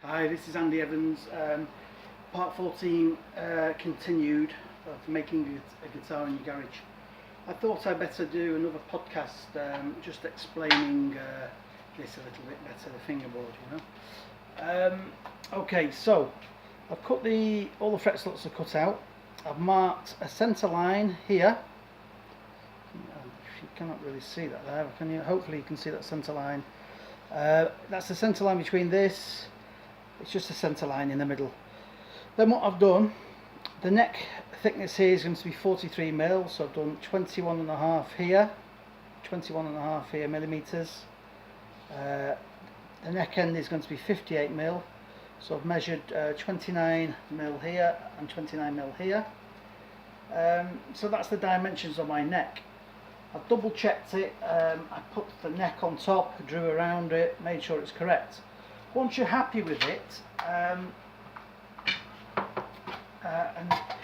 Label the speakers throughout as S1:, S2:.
S1: Hi, this is Andy Evans. Part 14 continued of making a guitar in your garage. I thought I'd better do another podcast just explaining this a little bit better, the fingerboard, you know. Okay, so I've cut all the fret slots are cut out. I've marked a centre line here. You cannot really see that there, can you? Hopefully you can see that centre line. That's the centre line between this. It's just a centre line in the middle. Then what I've done, the neck thickness here is going to be 43mm, so I've done 21.5 here, 21.5 here millimetres. The neck end is going to be 58mm, so I've measured 29mm here and 29mm here. So that's the dimensions of my neck. I've double checked it, I put the neck on top, drew around it, made sure it's correct. Once you're happy with it, and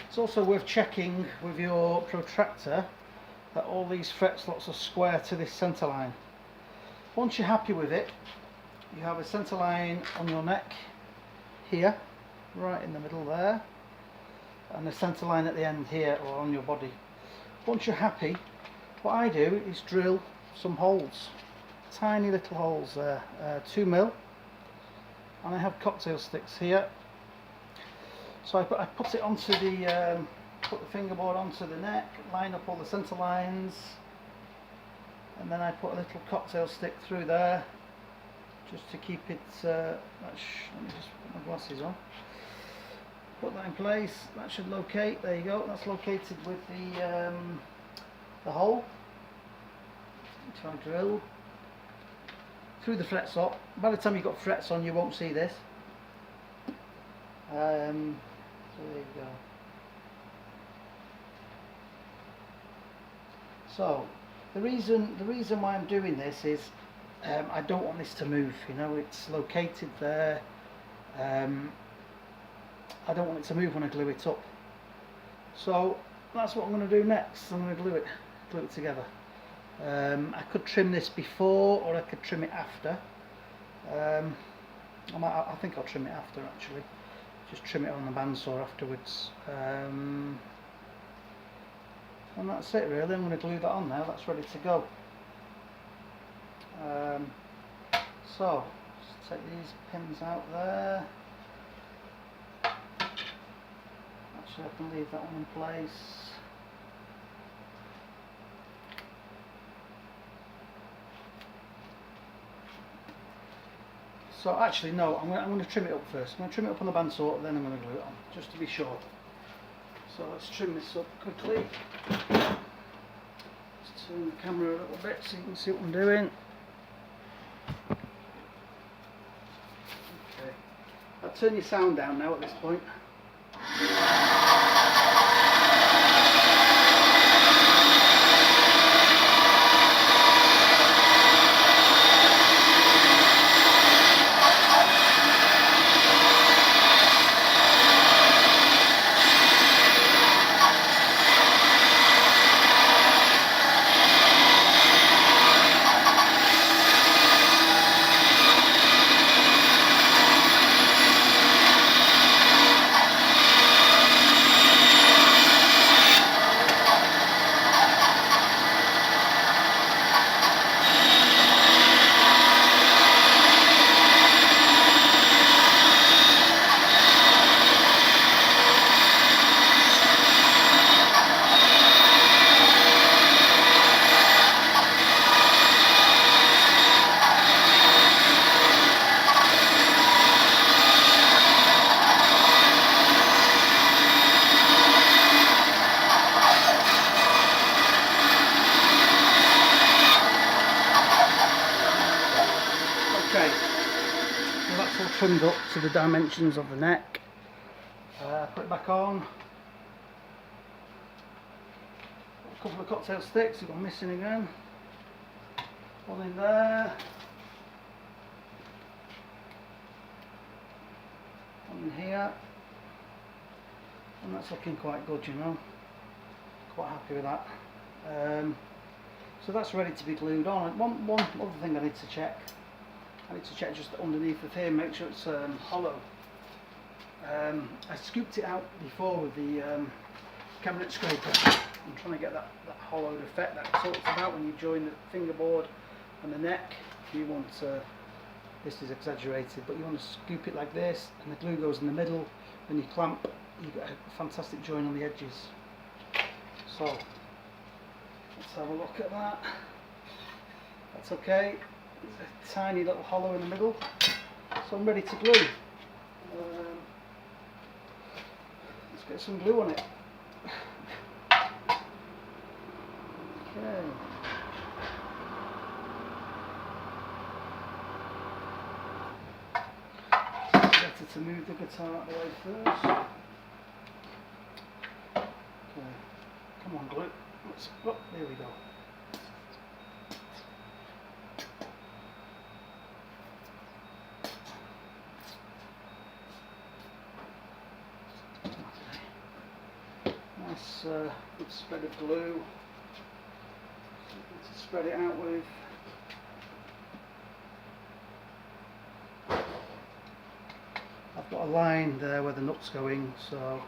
S1: it's also worth checking with your protractor that all these fret slots are square to this centre line. Once you're happy with it, you have a centre line on your neck here, right in the middle there, and a centre line at the end here or on your body. Once you're happy, what I do is drill some holes, tiny little holes there, 2mm, and I have cocktail sticks here. So I put it onto the put the fingerboard onto the neck, line up all the centre lines, and then I put a little cocktail stick through there just to keep it. Let me just put my glasses on. Put that in place. That should locate. There you go. That's located with the hole. So I drill through the fret slot. By the time you've got frets on, you won't see this. So there you go. So the reason why I'm doing this is I don't want this to move. You know, it's located there. I don't want it to move when I glue it up. So that's what I'm going to do next. I'm going to glue it together. I could trim this before, or I could trim it after. I think I'll trim it after, actually. Just trim it on the bandsaw afterwards. And that's it really. I'm going to glue that on now. That's ready to go. So just take these pins out there. Actually, I can leave that one in place. So actually no, I'm going to trim it up first. I'm going to trim it up on the bandsaw, then I'm going to glue it on, just to be sure. So let's trim this up quickly. Just turn the camera a little bit so you can see what I'm doing. Okay. I'll turn your sound down now at this point. That's all trimmed up to the dimensions of the neck. Put it back on. A couple of cocktail sticks have gone missing again. One in there. One in here. And that's looking quite good, you know. Quite happy with that. So that's ready to be glued on. One other thing I need to check. I need to check just underneath the thing, make sure it's hollow. I scooped it out before with the cabinet scraper. I'm trying to get that hollowed effect that I talked about when you join the fingerboard and the neck. You want this is exaggerated, but you want to scoop it like this, and the glue goes in the middle. When you clamp, you get a fantastic join on the edges. So let's have a look at that. That's okay. There's a tiny little hollow in the middle, so I'm ready to glue. Let's get some glue on it. Okay. Better to move the guitar out of the way first. Okay. Come on, glue. Oh, there we go. Nice good spread of glue. To spread it out with. I've got a line there where the nut's going, so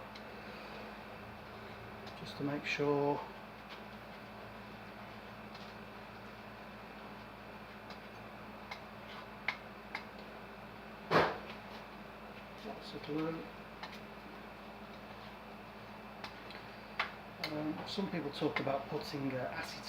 S1: just to make sure. Lots of glue. Some people talk about putting acetone